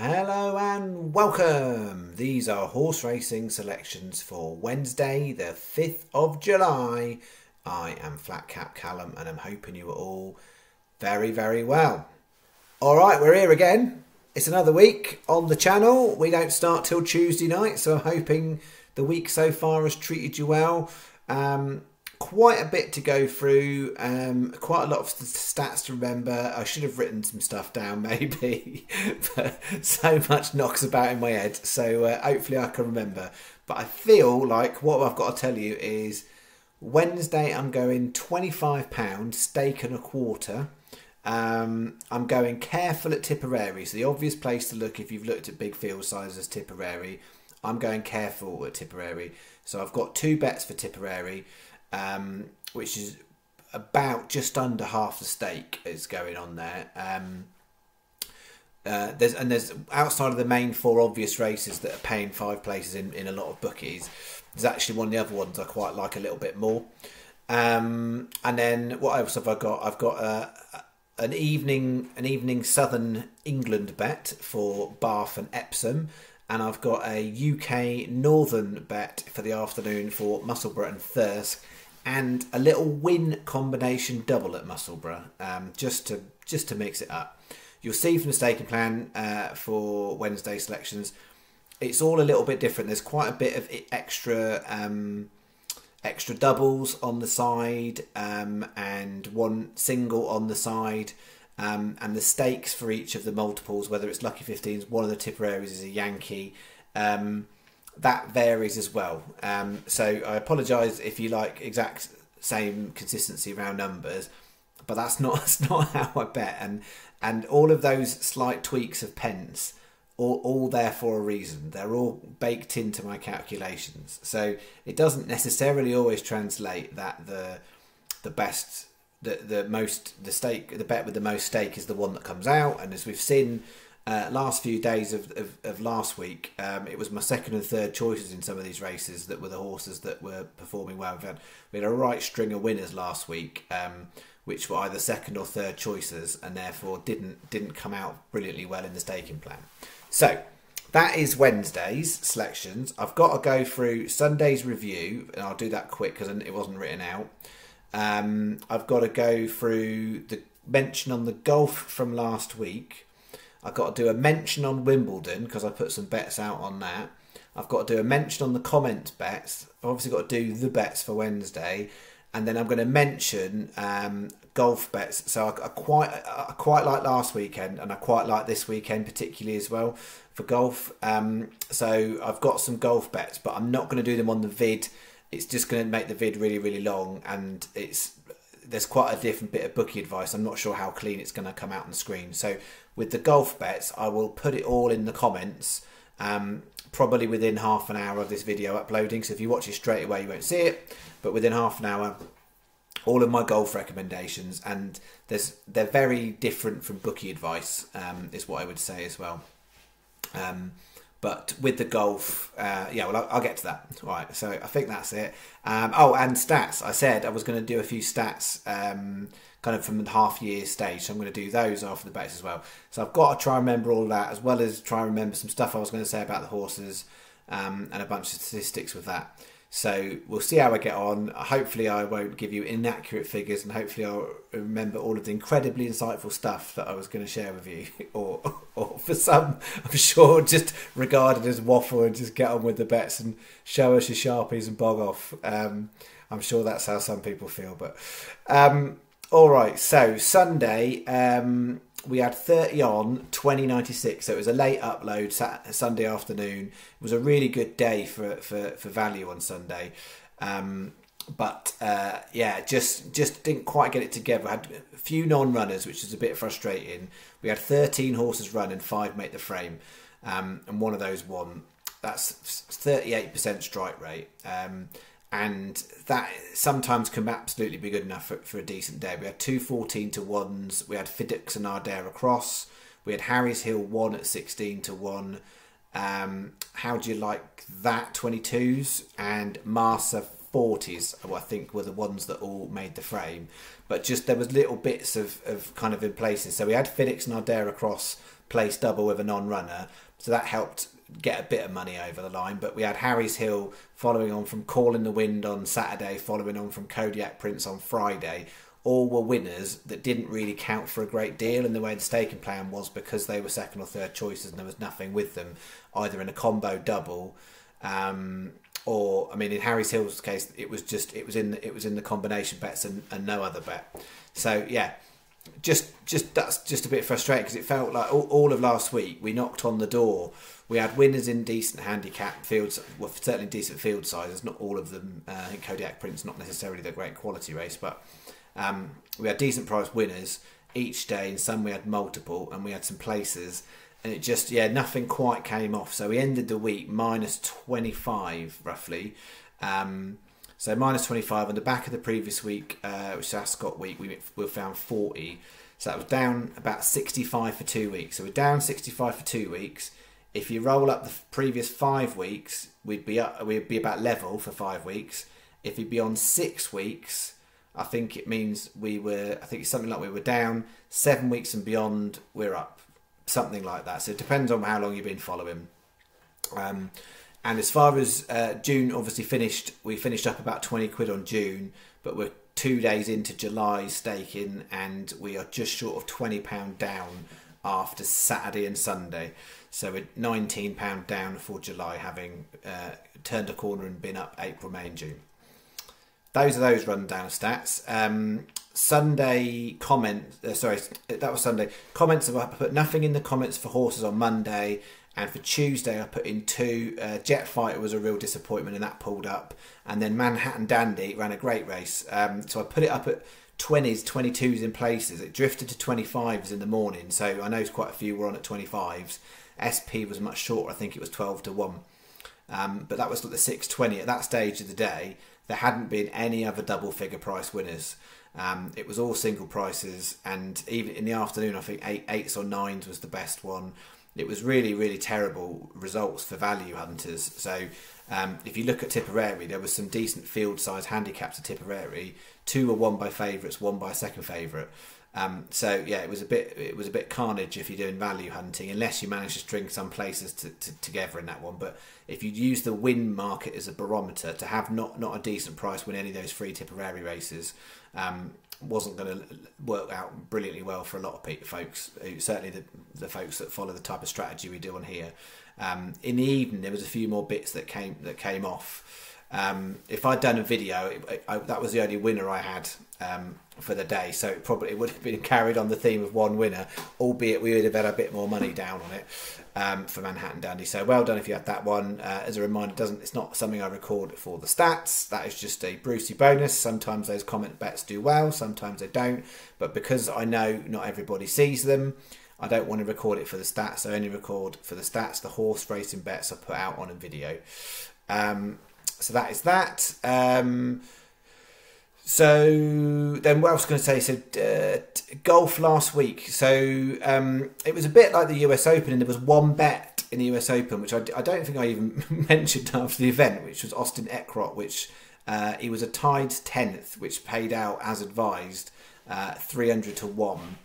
Hello and welcome. These are horse racing selections for Wednesday, the 5th of July. I am Flat Cap Callum and I'm hoping you are all very, very well. Alright, we're here again. It's another week on the channel. We don't start till Tuesday night, so I'm hoping the week so far has treated you well. Quite a bit to go through, quite a lot of stats to remember. I should have written some stuff down maybe, but so much knocks about in my head, so hopefully I can remember. But I feel like what I've got to tell you is Wednesday I'm going £25, stake and a quarter. I'm going careful at Tipperary, so the obvious place to look if you've looked at big field sizes Tipperary. I'm going careful at Tipperary, so I've got two bets for Tipperary. Which is about just under half the stake is going on there. There's outside of the main four obvious races that are paying 5 places in a lot of bookies. There's actually one of the other ones I quite like a little bit more. And then what else have I got? I've got an evening Southern England bet for Bath and Epsom. And I've got a UK Northern bet for the afternoon for Musselburgh and Thirsk, and a little win combination double at Musselburgh, just to mix it up. You'll see from the staking plan for Wednesday selections, it's all a little bit different. There's quite a bit of extra doubles on the side, and one single on the side. And the stakes for each of the multiples, whether it's Lucky 15s, one of the Tipperarys is a Yankee, that varies as well. So I apologise if you like exact same consistency around numbers, but that's not how I bet. And all of those slight tweaks of pence, all there for a reason. They're all baked into my calculations. So it doesn't necessarily always translate that the best. The bet with the most stake is the one that comes out, and as we've seen last few days of last week, it was my second and third choices in some of these races that were the horses that were performing well. We had a right string of winners last week, which were either second or third choices, and therefore didn't come out brilliantly well in the staking plan. So that is Wednesday's selections. I've got to go through Sunday's review, and I'll do that quick because it wasn't written out. I've got to go through the mention on the golf from last week. I've got to do a mention on Wimbledon because I put some bets out on that. I've got to do a mention on the comment bets. I've obviously got to do the bets for Wednesday, and then I'm going to mention golf bets. So I quite like last weekend, and I quite like this weekend particularly as well for golf. So I've got some golf bets, but I'm not going to do them on the vid. It's just going to make the vid really, really long, and there's quite a different bit of bookie advice. I'm not sure how clean it's going to come out on the screen. So with the golf bets, I will put it all in the comments, probably within half an hour of this video uploading. So if you watch it straight away, you won't see it, but within half an hour, all of my golf recommendations, and they're very different from bookie advice, is what I would say as well. But with the golf, I'll get to that. All right, so I think that's it. And stats. I said I was going to do a few stats kind of from the half-year stage, so I'm going to do those after the bets as well. So I've got to try and remember all that, as well as try and remember some stuff I was going to say about the horses, and a bunch of statistics with that. So we'll see how I get on. Hopefully I won't give you inaccurate figures, and hopefully I'll remember all of the incredibly insightful stuff that I was going to share with you. Or for some, I'm sure, just regarded as waffle and just get on with the bets and show us your Sharpies and bog off. I'm sure that's how some people feel. But all right, so Sunday, we had 30 on, 2096, so it was a late upload Sunday afternoon. It was a really good day for value on Sunday, just didn't quite get it together. I had a few non-runners, which is a bit frustrating. We had 13 horses run and 5 make the frame, and one of those won. That's 38% strike rate, and that sometimes can absolutely be good enough for a decent day. We had 2 14-1s. We had Fiddix and Ardere across. We had Harry's Hill 1 at 16-1. How do you like that? 22s and Marsa 40s, I think, were the ones that all made the frame. But just there was little bits of kind of in places. So we had Fiddix and Ardere across place double with a non-runner, so that helped get a bit of money over the line. But we had Harry's Hill following on from Call in the Wind on Saturday, following on from Kodiak Prince on Friday. All were winners that didn't really count for a great deal, and the way the staking plan was, because they were second or third choices and there was nothing with them, either in a combo double, or I mean, in Harry's Hill's case, it was in the combination bets and no other bet. So yeah, that's just a bit frustrating, because it felt like all of last week we knocked on the door. We had winners in decent handicap fields, well, certainly decent field sizes. Not all of them. I think Kodiak Prince not necessarily the great quality race, but we had decent price winners each day, and some we had multiple, and we had some places, and it just, nothing quite came off. So we ended the week minus 25 roughly. So minus 25 on the back of the previous week, which is Ascot week, we found 40. So that was down about 65 for 2 weeks. So we're down 65 for 2 weeks. If you roll up the previous 5 weeks, we'd be about level for 5 weeks. If you'd be on 6 weeks, I think it means it's something like we were down. 7 weeks and beyond, we're up. Something like that. So it depends on how long you've been following. And as far as June, obviously we finished up about 20 quid on June, but we're 2 days into July staking, and we are just short of £20 down after Saturday and Sunday. So we're £19 down for July, having turned a corner and been up April, May and June. Those are those rundown stats. Sunday that was Sunday. Comments, I put nothing in the comments for horses on Monday, and for Tuesday I put in 2. Jet Fighter was a real disappointment, and that pulled up. And then Manhattan Dandy ran a great race. So I put it up at 20s, 22s in places. It drifted to 25s in the morning, so I know quite a few were on at 25s. SP was much shorter, I think it was 12 to 1. But that was like the 6:20 at that stage of the day. There hadn't been any other double figure price winners. It was all single prices, and even in the afternoon I think 8s or 9s was the best one. It was really, really terrible results for value hunters. So if you look at Tipperary, there was some decent field size handicaps at Tipperary. 2 were won by favourites, 1 by a second favourite. So yeah, it was a bit carnage if you're doing value hunting, unless you manage to string some places together in that one. But if you use the win market as a barometer, to have not a decent price win any of those 3 Tipperary races wasn't going to work out brilliantly well for a lot of folks, certainly the folks that follow the type of strategy we do on here. In the evening there was a few more bits that came off. If I'd done a video, that was the only winner I had for the day, so it would have been carried on the theme of one winner, albeit we would have had a bit more money down on it for Manhattan Dandy. So well done if you had that one. As a reminder, it's not something I record for the stats. That is just a Brucey bonus. Sometimes those comment bets do well, sometimes they don't, but because I know not everybody sees them, I don't want to record it for the stats. I only record for the stats. The horse racing bets I put out on a video. So that is that. So then what else was I going to say? So golf last week. So it was a bit like the US Open, and there was one bet in the US Open, which I don't think I even mentioned after the event, which was Austin Eckroth, which he was a tied 10th, which paid out as advised 300 to 1.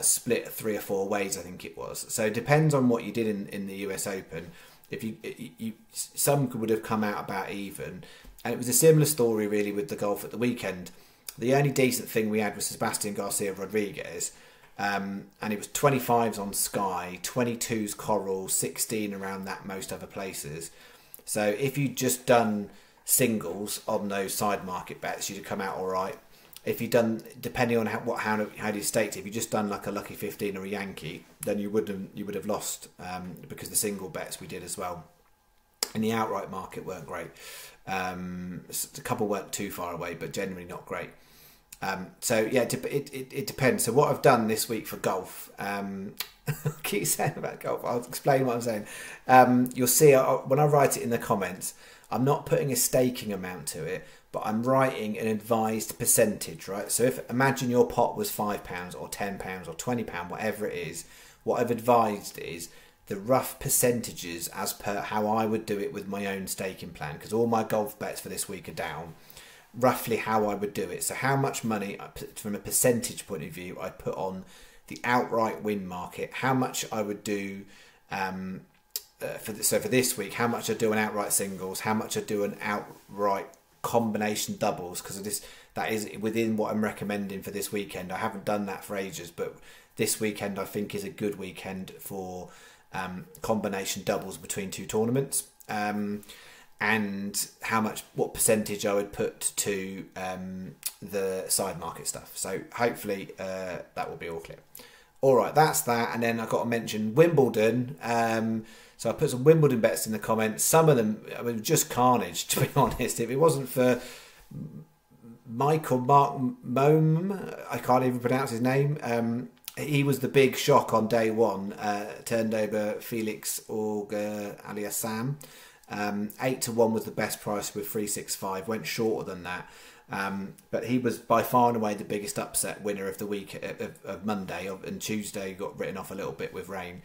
Split 3 or 4 ways, I think it was. So it depends on what you did in the US Open. If some would have come out about even, and it was a similar story really with the golf at the weekend. The only decent thing we had was Sebastian Garcia Rodriguez, and it was 25s on Sky, 22s Coral, 16 around that most other places. So if you'd just done singles on those side market bets, you'd have come out all right. If you'd done, depending on how you staked it, if you just done like a lucky 15 or a Yankee, then you would have lost because the single bets we did as well. And the outright market weren't great. A couple weren't too far away, but generally not great. So yeah, it depends. So what I've done this week for golf, I keep saying about golf, I'll explain what I'm saying. You'll see when I write it in the comments, I'm not putting a staking amount to it, but I'm writing an advised percentage, right? So imagine your pot was £5 or £10 or £20, whatever it is, what I've advised is the rough percentages as per how I would do it with my own staking plan, because all my golf bets for this week are down, roughly how I would do it. So how much money, from a percentage point of view, I put on the outright win market, how much I would do for this week, how much I do an outright singles, how much I do an outright combination doubles, because that is within what I'm recommending for this weekend. I haven't done that for ages, but this weekend I think is a good weekend for combination doubles between two tournaments, and what percentage I would put to the side market stuff. So hopefully that will be all clear. All right, that's that. And then I've got to mention Wimbledon. So I put some Wimbledon bets in the comments. Some of them, I mean, just carnage, to be honest. If it wasn't for Mark Mome, I can't even pronounce his name. He was the big shock on day one. Turned over Felix Auger alias Sam. 8-1 was the best price with 365. Went shorter than that. But he was by far and away the biggest upset winner of the week of Monday, and Tuesday got written off a little bit with rain.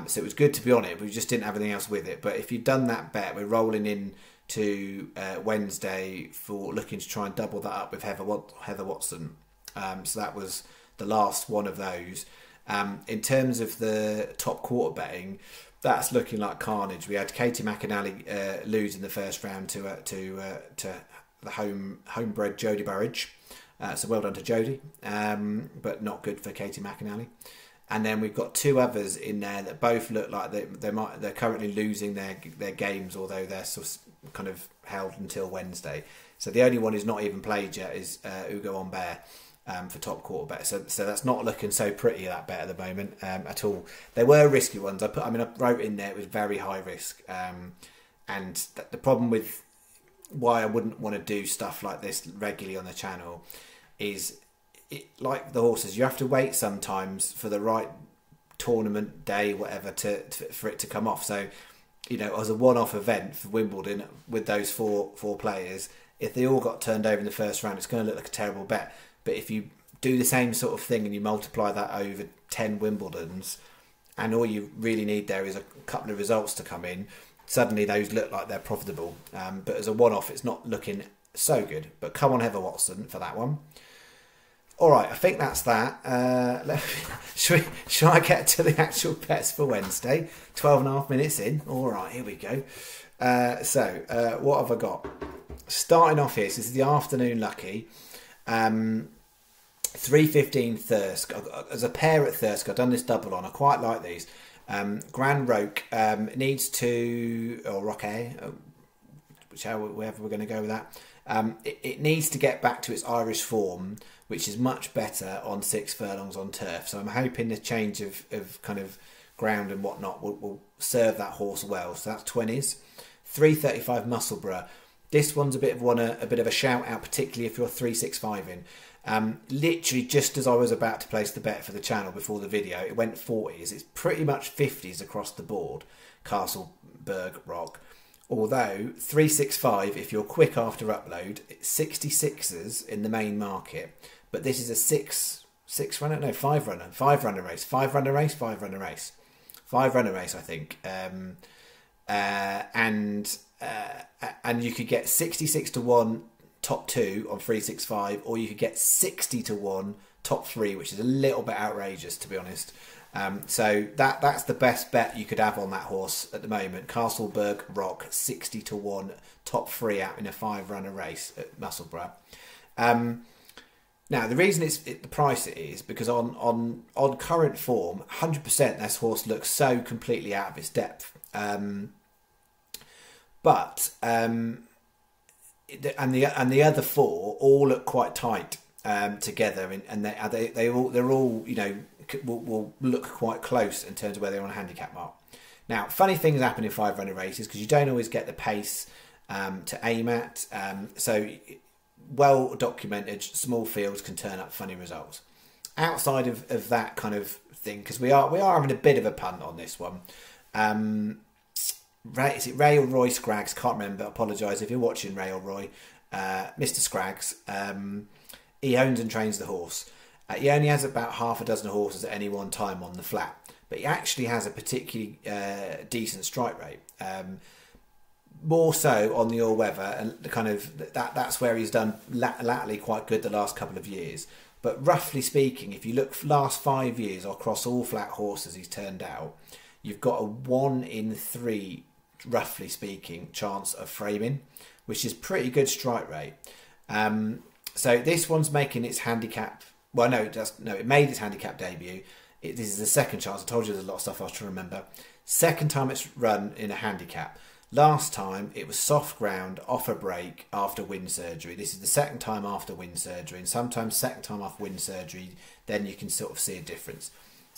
So it was good to be on it, but we just didn't have anything else with it. But if you've done that bet, we're rolling in to Wednesday for looking to try and double that up with Heather Watson. So that was the last one of those. In terms of the top quarter betting, that's looking like carnage. We had Katie McAnally lose in the first round to the homebred Jodie Burridge. So well done to Jodie, but not good for Katie McAnally. And then we've got two others in there that both look like they're currently losing their games, although they're sort of kind of held until Wednesday. So the only one who's not even played yet is Ugo Humbert for top quarter bet. So that's not looking so pretty, that bet at the moment at all. There were risky ones. I wrote in there it was very high risk, and the problem with why I wouldn't want to do stuff like this regularly on the channel is, like the horses, you have to wait sometimes for the right tournament day, whatever, for it to come off. So, as a one-off event for Wimbledon with those four players, if they all got turned over in the first round, it's going to look like a terrible bet. But if you do the same sort of thing and you multiply that over 10 Wimbledons, and all you really need there is a couple of results to come in, suddenly those look like they're profitable. But as a one-off, it's not looking so good. But come on, Heather Watson, for that one. All right, I think that's that. Shall I get to the actual bets for Wednesday? 12.5 minutes in. All right, here we go. So what have I got? Starting off here, so this is the afternoon lucky. 3.15 Thirsk. As a pair at Thirsk, I've done this double on. I quite like these. Grand Roque needs to, or Roque, wherever we're going to go with that. It needs to get back to its Irish form, which is much better on 6 furlongs on turf. So I'm hoping the change of kind of ground and whatnot will serve that horse well. So that's 20s. 3.35 Musselburgh. This one's a bit of a shout out, particularly if you're 3.65 in. Literally just as I was about to place the bet for the channel before the video, it went 40s. It's pretty much 50s across the board, Castleberg Rock. Although 3.65, if you're quick after upload, it's 66s in the main market. But this is a five runner race, I think. And you could get 66-1 top 2 on 3.65, or you could get 60-1 top 3, which is a little bit outrageous, to be honest. So that's the best bet you could have on that horse at the moment. Castleberg Rock, 60-1 top 3 out in a 5-runner race at Musselburgh. Now the reason the price it is because on current form, 100% this horse looks so completely out of its depth. But the other 4 all look quite tight together, and they're all will look quite close in terms of where they're on a handicap mark. Now, funny things happen in 5-runner races because you don't always get the pace to aim at. So well documented small fields can turn up funny results. Outside of that kind of thing, because we are having a bit of a punt on this one. Is it Ray or Roy Scraggs? Can't remember. Apologise if you're watching, Ray or Roy. Mr. Scraggs. He owns and trains the horse. He only has about half a dozen horses at any one time on the flat, but he actually has a particularly decent strike rate. More so on the all-weather, and that's where he's done latterly quite good the last couple of years. But roughly speaking, if you look last 5 years across all flat horses he's turned out, you've got a 1 in 3, roughly speaking, chance of framing, which is pretty good strike rate. So this one's making its handicap. Well, no, it made its handicap debut. This is the second chance. I told you there's a lot of stuff I was trying to remember. Second time it's run in a handicap. Last time it was soft ground off a break after wind surgery. This is the second time after wind surgery, and sometimes second time after wind surgery, then you can sort of see a difference.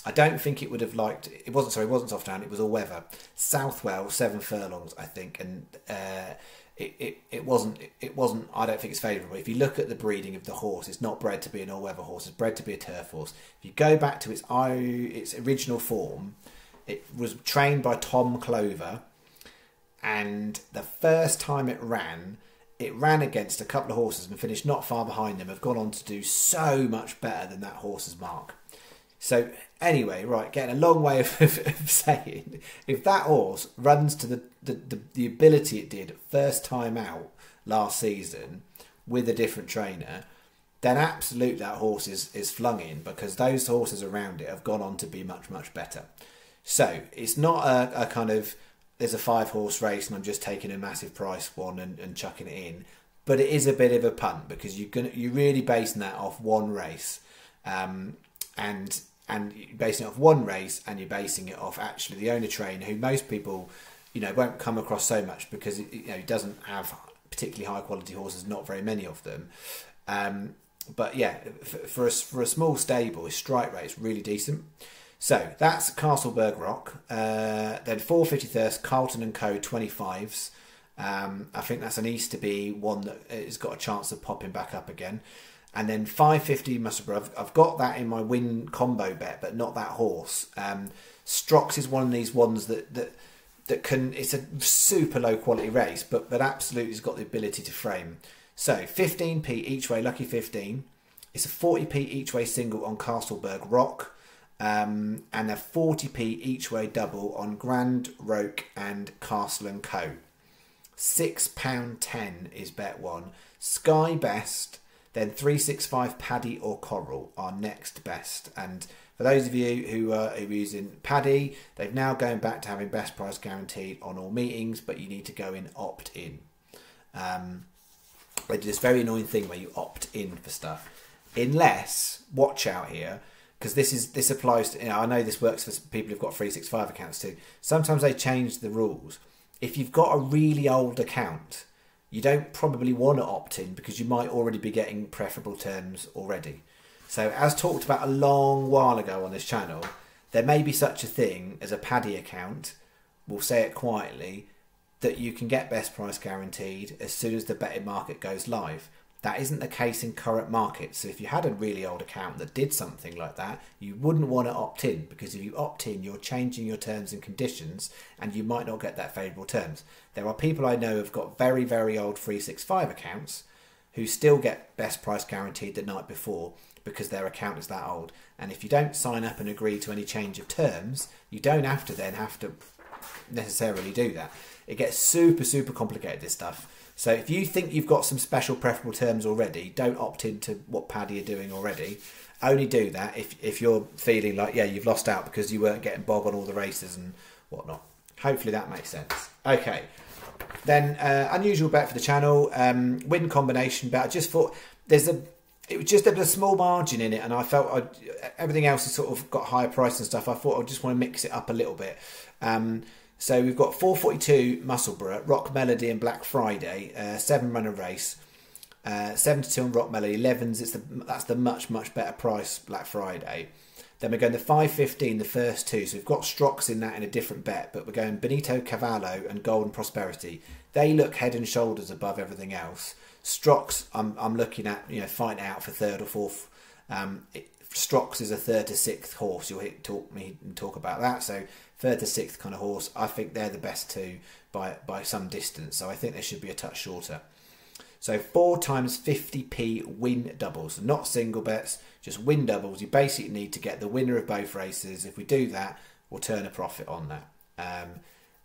I don't think it would have liked. It wasn't soft ground. It was all weather. South Wales 7 furlongs, I think, and it wasn't. I don't think it's favourable. If you look at the breeding of the horse, it's not bred to be an all weather horse. It's bred to be a turf horse. If you go back to its original form, it was trained by Tom Clover. And the first time it ran against a couple of horses and finished not far behind them, have gone on to do so much better than that horse's mark. So anyway, right, getting a long way of saying, if that horse runs to the ability it did first time out last season with a different trainer, then absolutely that horse is flung in, because those horses around it have gone on to be much, much better. So it's not a kind of, there's a 5-horse race and I'm just taking a massive price one and chucking it in. But it is a bit of a punt, because you're really basing that off one race. And you're basing it off one race, and you're basing it off actually the owner trainer, who most people, won't come across so much, because he doesn't have particularly high quality horses, not very many of them. But yeah, for a small stable, his strike rate is really decent. So that's Castleburg Rock. Then 450 Thirsk, Carlton and Co. 25s. I think that's an Easterby one that has got a chance of popping back up again. And then 550 Musselburgh. I've got that in my win combo bet, but not that horse. Strox is one of these ones that can. It's a super low quality race, but absolutely has got the ability to frame. So 15p each way, lucky 15. It's a 40p each way single on Castleburg Rock. And a 40p each way double on Grand Roke and Castle and Co. £6.10 is bet one. Sky best, then 365 Paddy or Coral are next best. And for those of you who are using Paddy, they've now going back to having best price guaranteed on all meetings, but you need to go in opt in. They do this very annoying thing where you opt in for stuff, unless, watch out here, because this applies to, I know this works for people who've got 365 accounts too. Sometimes they change the rules. If you've got a really old account, you don't probably want to opt in, because you might already be getting preferable terms already. So as talked about a long while ago on this channel, there may be such a thing as a Paddy account, we'll say it quietly, that you can get best price guaranteed as soon as the betting market goes live. That isn't the case in current markets. So if you had a really old account that did something like that, you wouldn't want to opt in, because if you opt in, you're changing your terms and conditions, and you might not get that favourable terms. There are people I know who've got very, very old 365 accounts who still get best price guaranteed the night before, because their account is that old. And if you don't sign up and agree to any change of terms, you don't have to necessarily do that. It gets super, super complicated, this stuff. So if you think you've got some special preferable terms already, don't opt into what Paddy are doing already. Only do that if you're feeling like, yeah, you've lost out because you weren't getting bog on all the races and whatnot. Hopefully that makes sense. Okay, then unusual bet for the channel, win combination bet. I just thought it was just a small margin in it, and I felt everything else has sort of got higher price and stuff. I thought I just want to mix it up a little bit. So we've got 442 Musselburgh, Rock Melody and Black Friday, 7-runner race. 72 on Rock Melody, 11s, that's the much, much better price Black Friday. Then we're going to 515, the first two. So we've got Strox in that in a different bet, but we're going Benito Cavallo and Golden Prosperity. They look head and shoulders above everything else. Strox, I'm looking at, fighting out for third or fourth. Strox is a third to sixth horse. You'll talk about that. So third to sixth kind of horse. I think they're the best two by some distance. So I think they should be a touch shorter. So 4 times 50p win doubles, not single bets, just win doubles. You basically need to get the winner of both races. If we do that, we'll turn a profit on that.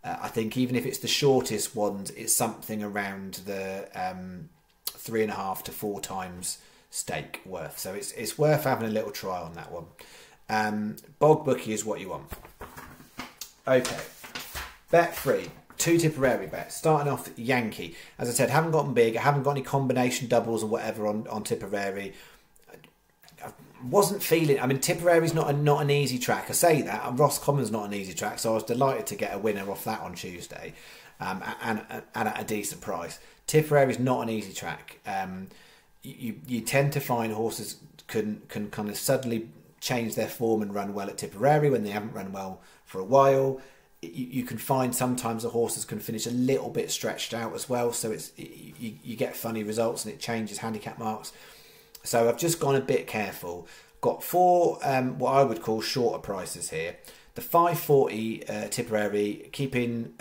I think even if it's the shortest ones, it's something around the 3.5 to 4 times stake worth. So it's worth having a little try on that one. Bog bookie is what you want. Okay, bet 3. 2 Tipperary bets. Starting off Yankee. As I said, haven't gotten big. I haven't got any combination doubles or whatever on Tipperary. I wasn't feeling. I mean, Tipperary's not an easy track. I say that. And Roscommon's not an easy track, so I was delighted to get a winner off that on Tuesday, and at a decent price. Tipperary's not an easy track. You tend to find horses can kind of suddenly change their form and run well at Tipperary when they haven't run well for a while. You can find sometimes the horses can finish a little bit stretched out as well, so you get funny results and it changes handicap marks. So I've just gone a bit careful. Got 4 what I would call shorter prices here. The 540 Tipperary, keeping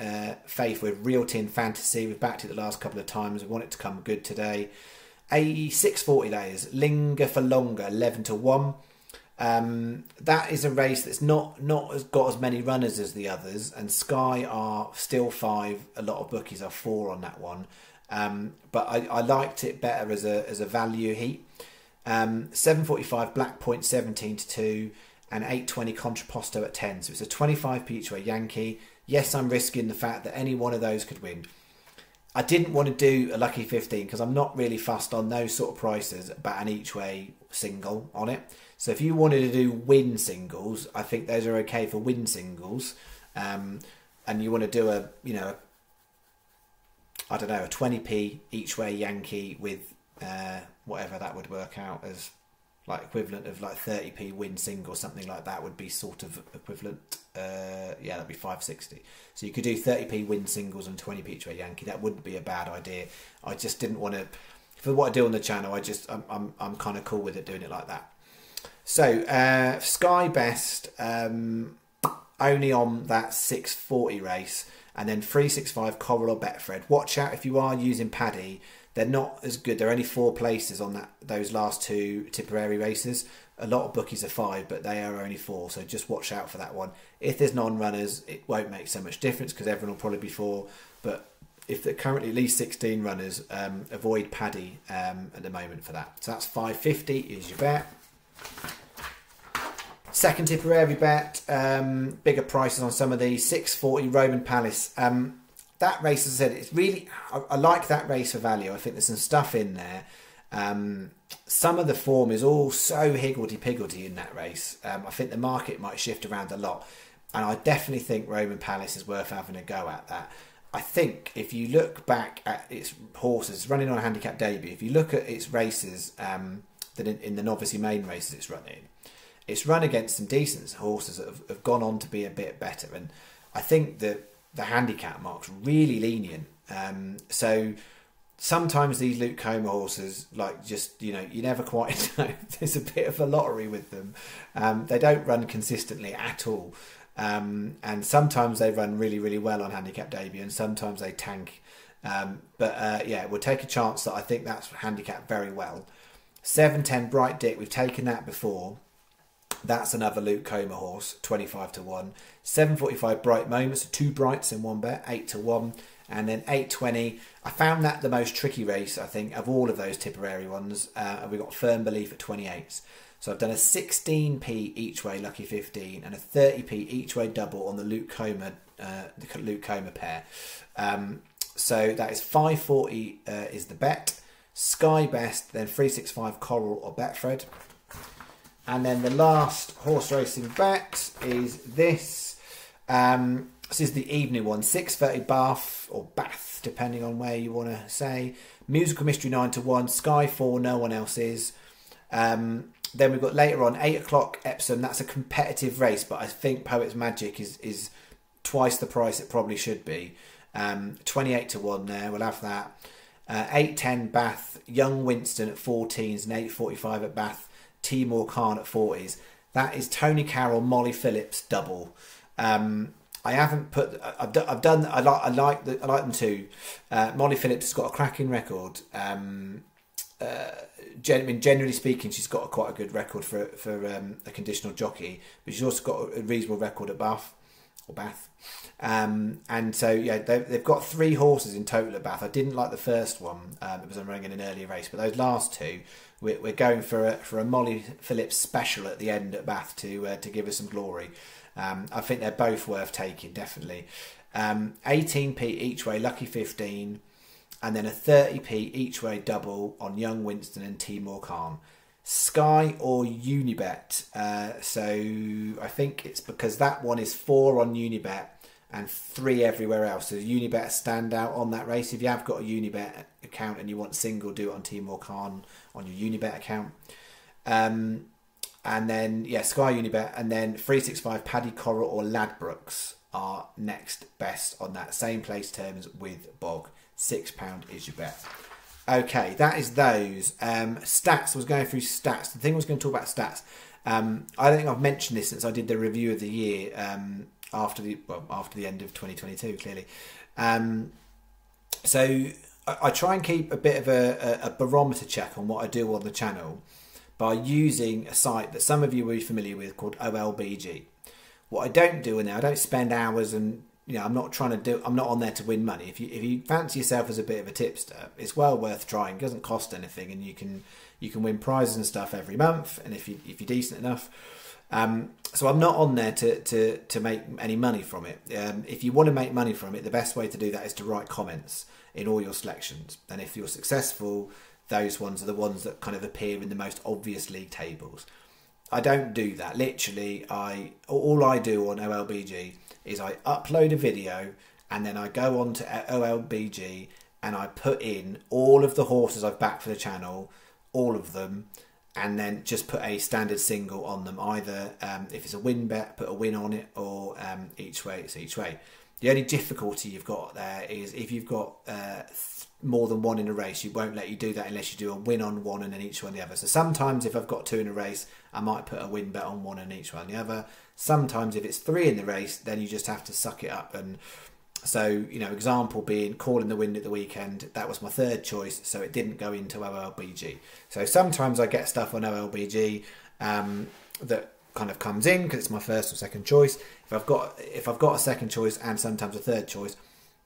faith with Real Tin Fantasy. We've backed it the last couple of times. We want it to come good today. A 640 layers, Linger for Longer, 11 to 1. That is a race that's not got as many runners as the others, and Sky are still 5. A lot of bookies are 4 on that one, but I liked it better as a value heat. 745 Black Point 17 to 2, and 820 Contraposto at 10. So it's a 25p each way Yankee. Yes, I'm risking the fact that any one of those could win. I didn't want to do a lucky 15 because I'm not really fussed on those sort of prices about an each way single on it. So if you wanted to do win singles, I think those are okay for win singles. And you want to do a 20p each way Yankee with whatever that would work out as, like equivalent of like 30p win single, something like that would be sort of equivalent. That'd be 560. So you could do 30p win singles and 20p each way Yankee. That wouldn't be a bad idea. I just didn't want to, for what I do on the channel, I'm kind of cool with it doing it like that. So Sky Best only on that 640 race, and then 365 Coral or Betfred. Watch out if you are using Paddy. They're not as good. There are only 4 places on those last 2 Tipperary races. A lot of bookies are 5, but they are only 4. So just watch out for that one. If there's non-runners, it won't make so much difference because everyone will probably be 4. But if there are currently at least 16 runners, avoid Paddy at the moment for that. So that's 550 is your bet. Second Tipperary bet, bigger prices on some of these. 640 Roman Palace. That race, as I said, it's really, I like that race for value. I think there's some stuff in there. Some of the form is all so higgledy-piggledy in that race. I think the market might shift around a lot. And I definitely think Roman Palace is worth having a go at that. I think if you look back at its horses running on a handicap debut, if you look at its races that in the novice main races it's run against some decent horses that have gone on to be a bit better. And I think that the handicap mark's really lenient. So sometimes these Luke Comer horses, like, just, you never quite know. There's a bit of a lottery with them. They don't run consistently at all. And sometimes they run really, really well on handicap debut, and sometimes they tank. We'll take a chance that I think that's handicapped very well. 710 Bright Dick, we've taken that before. That's another Luke Comer horse, 25 to 1. 745 Bright Moments, 2 Brights in one bet, 8 to 1. And then 820. I found that the most tricky race, I think, of all of those Tipperary ones. And we got Firm Belief at 28. So I've done a 16p each way lucky 15 and a 30p each way double on the Luke Comer pair. So that is 540 is the bet. Sky Best, then 365 Coral or Betfred. And then the last horse racing bet is this. This is the evening one. 6:30 Bath or Bath, depending on where you want to say. Musical Mystery 9 to 1. Sky 4, no one else is. Then we've got later on 8 o'clock Epsom. That's a competitive race, but I think Poet's Magic is twice the price it probably should be. 28 to 1 there. We'll have that. 8:10 Bath. Young Winston at 14s and 8:45 at Bath. Timur Khan at 40s. That is Tony Carroll, Molly Phillips double. I haven't put. I've done. I like them too. Molly Phillips has got a cracking record. Generally speaking, she's got quite a good record for a conditional jockey, but she's also got a reasonable record at Bath. or Bath. And so, yeah, they've got 3 horses in total at Bath. I didn't like the first one because I'm running in an earlier race, but those last 2, we're going for a Molly Phillips special at the end at Bath to give us some glory. I think they're both worth taking, definitely. 18p each way, lucky 15, and then a 30p each way double on Young Winston and Timor Khan. Sky or Unibet. So I think it's because that one is 4 on Unibet and 3 everywhere else. So Unibet stand out on that race. If you have got a Unibet account and you want single, do it on Timor Khan on your Unibet account. And then, yeah, Sky, Unibet, and then 365 Paddy Coral or Ladbrokes are next best on that. Same place terms with Bog. £6 is your bet. Okay, that is those. Stats, I was going through stats. The thing I was going to talk about stats. I don't think I've mentioned this since I did the review of the year after the end of 2022, clearly. So I try and keep a bit of a barometer check on what I do on the channel by using a site that some of you will be familiar with called OLBG. What I don't do in there, I don't spend hours and I'm not on there to win money. If you fancy yourself as a bit of a tipster, it's well worth trying. It doesn't cost anything, and you can win prizes and stuff every month. And if you're decent enough, so I'm not on there to make any money from it. If you want to make money from it, the best way to do that is to write comments in all your selections. And if you're successful, those ones are the ones that kind of appear in the most obvious league tables. I don't do that. Literally, all I do on OLBG is I upload a video and then I go on to OLBG and I put in all of the horses I've backed for the channel, all of them, and then just put a standard single on them. Either if it's a win bet, put a win on it, or each way, it's each way. The only difficulty you've got there is if you've got more than one in a race, you won't let you do that unless you do a win on one and then each one the other. So sometimes if I've got 2 in a race, I might put a win bet on one and each one the other. Sometimes if it's 3 in the race, then you just have to suck it up. And so, example being Calling the Wind at the weekend, that was my 3rd choice, so it didn't go into OLBG. So sometimes I get stuff on OLBG that kind of comes in because it's my 1st or 2nd choice. If I've got a 2nd choice and sometimes a 3rd choice,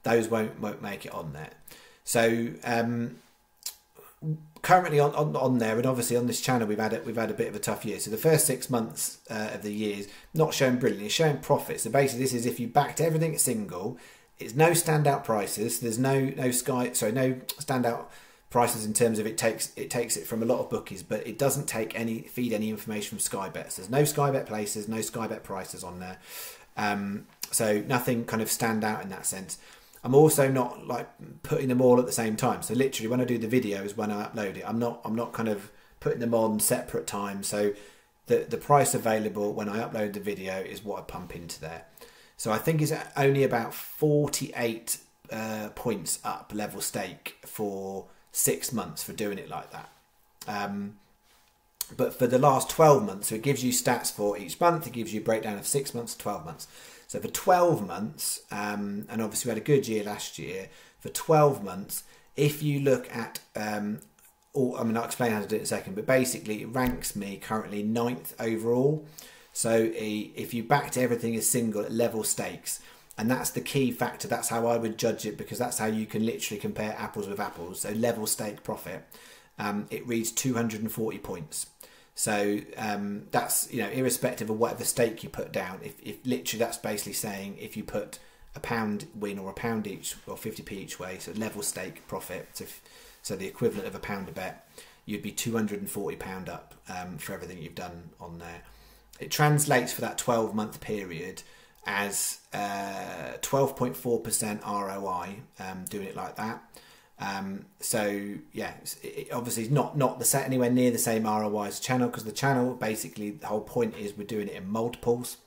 those won't make it on there. So currently on there, and obviously on this channel we've had a bit of a tough year. So the first 6 months of the year is not showing brilliantly, it's showing profit. So basically this is if you backed everything single, it's no standout prices. There's no standout prices in terms of it takes it from a lot of bookies, but it doesn't feed any information from Sky Bets. There's no Sky Bet places, no Sky Bet prices on there. So nothing kind of stand out in that sense. I'm also not like putting them all at the same time. So literally when I do the videos, when I upload it, I'm not kind of putting them on separate times. So the price available when I upload the video is what I pump into there. So I think it's only about 48 points up level stake for 6 months for doing it like that. But for the last 12 months, so it gives you stats for each month. It gives you a breakdown of 6 months, 12 months. So for 12 months, and obviously we had a good year last year, for 12 months, if you look at, I'll explain how to do it in a second, but basically it ranks me currently 9th overall. So if you backed everything as single at level stakes, and that's the key factor, that's how I would judge it, because that's how you can literally compare apples with apples. So level stake profit, it reads 240 points. So that's, irrespective of whatever stake you put down, if literally that's basically saying if you put a £1 win or £1 each or 50p each way, so level stake profit, so the equivalent of £1 a bet, you'd be £240 up for everything you've done on there. It translates for that 12-month period as 12.4% ROI, doing it like that. So yeah, obviously it's not anywhere near the same ROI as channel, because the channel, basically the whole point is we're doing it in multiples,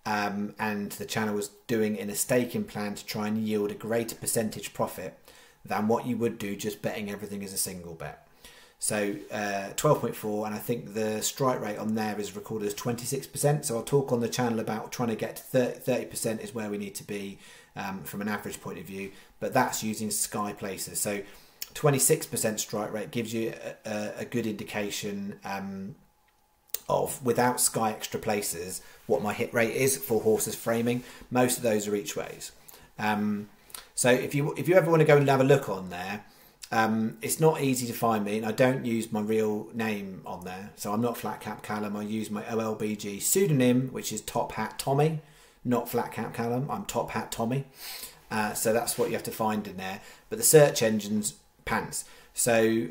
and the channel was doing it in a staking plan to try and yield a greater percentage profit than what you would do just betting everything as a single bet. So 12.4, and I think the strike rate on there is recorded as 26%. So I'll talk on the channel about trying to get to 30% is where we need to be from an average point of view, but that's using Sky Places. So 26% strike rate gives you a good indication of, without Sky Extra Places, what my hit rate is for horses framing. Most of those are each ways. So if you ever want to go and have a look on there, it's not easy to find me, and I don't use my real name on there. So I'm not Flat Cap Callum. I use my OLBG pseudonym, which is Top Hat Tommy, not Flat Cap Callum. I'm Top Hat Tommy. So that's what you have to find in there. But the search engine's pants. So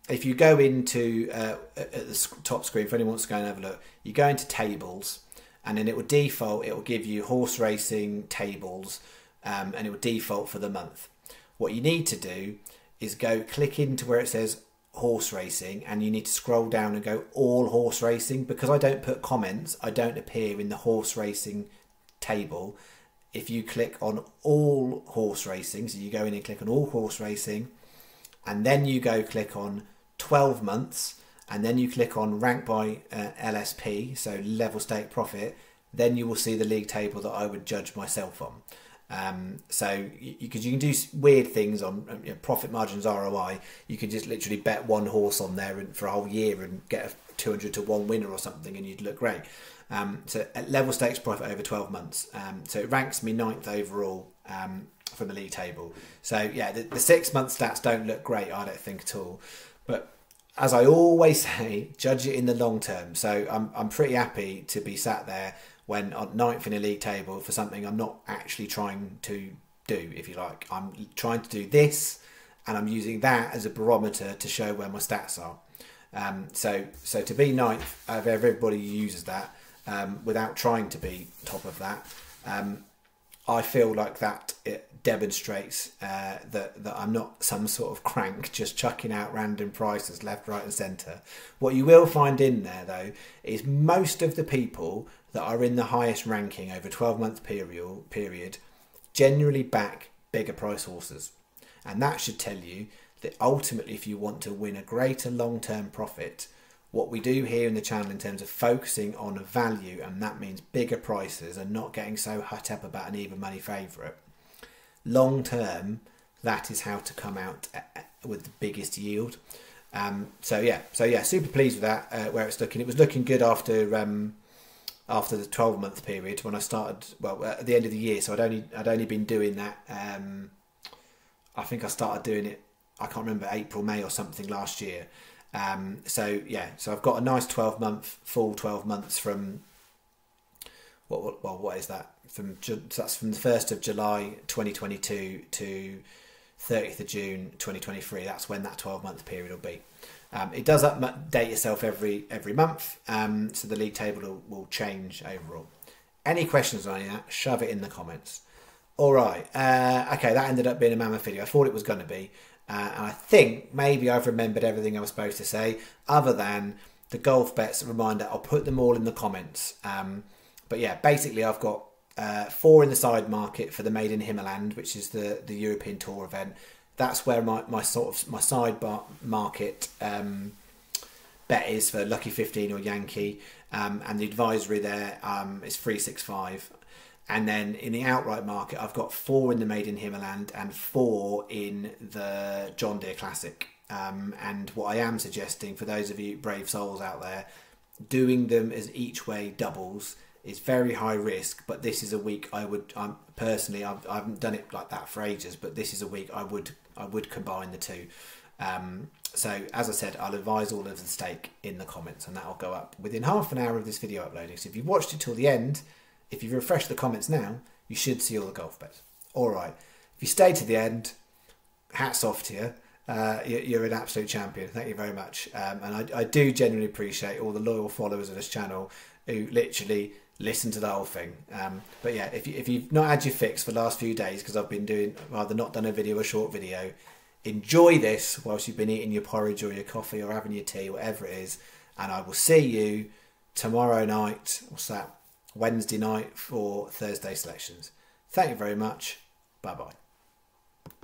if you go into at the top screen, for anyone wants to go and have a look, you go into tables, and then it will default. It will give you horse racing tables, and it will default for the month. What you need to do is go click into where it says horse racing, and you need to scroll down and go all horse racing. Because I don't put comments, I don't appear in the horse racing table. If you click on all horse racing, so you go in and click on all horse racing, and then you go click on 12 months, and then you click on rank by LSP, so level stake profit, then you will see the league table that I would judge myself on. So because you can do weird things on profit margins, ROI. You can just literally bet one horse on there for a whole year and get a 200 to 1 winner or something, and you'd look great. So at level stakes profit over 12 months. So it ranks me 9th overall from the league table. So yeah, the 6 month stats don't look great, I don't think at all. But as I always say, judge it in the long term. So I'm pretty happy to be sat there when on 9th in a league table for something I'm not actually trying to do, if you like. I'm trying to do this, and I'm using that as a barometer to show where my stats are. So to be 9th out of everybody who uses that, without trying to be top of that, I feel like that it demonstrates that I'm not some sort of crank just chucking out random prices left, right and centre. What you will find in there though is most of the people that are in the highest ranking over 12-month period generally back bigger price horses. And that should tell you that ultimately, if you want to win a greater long-term profit, what we do here in the channel in terms of focusing on a value, and that means bigger prices and not getting so hot up about an even money favourite, long term, that is how to come out with the biggest yield. So yeah, super pleased with that, where it's looking. It was looking good after the 12-month period when I started, well, at the end of the year. So I'd only been doing that. I think I started doing it, I can't remember, April, May or something last year. So yeah, so I've got a nice 12-month, full 12 months from what is that? That's from the 1st of July 2022 to 30th of June 2023. That's when that 12-month period will be. It does update itself every month, so the league table will change overall. Any questions on that, shove it in the comments. All right, okay, that ended up being a mammoth video. I thought it was going to be. And I think maybe I've remembered everything I was supposed to say, other than the golf bets. Reminder, I'll put them all in the comments. But yeah, basically I've got 4 in the side market for the Made in Himmerland, which is the European Tour event. That's where my side market bet is for Lucky 15 or Yankee, and the advisory there is 365. And then in the outright market, I've got 4 in the Made in Himmerland and 4 in the John Deere Classic. And what I am suggesting for those of you brave souls out there, doing them as each way doubles is very high risk. But this is a week I haven't done it like that for ages, but this is a week I would combine the two. So as I said, I'll advise all of the stake in the comments, and that'll go up within half an hour of this video uploading. So if you've watched it till the end, if you refresh the comments now, you should see all the golf bets. All right. If you stay to the end, hats off to you. You're an absolute champion. Thank you very much. And I do genuinely appreciate all the loyal followers of this channel who literally listen to the whole thing. But yeah, if you've not had your fix for the last few days, because I've been either not done a video or a short video, enjoy this whilst you've been eating your porridge or your coffee or having your tea, whatever it is. And I will see you tomorrow night. What's that? Wednesday night for Thursday selections. Thank you very much. Bye bye.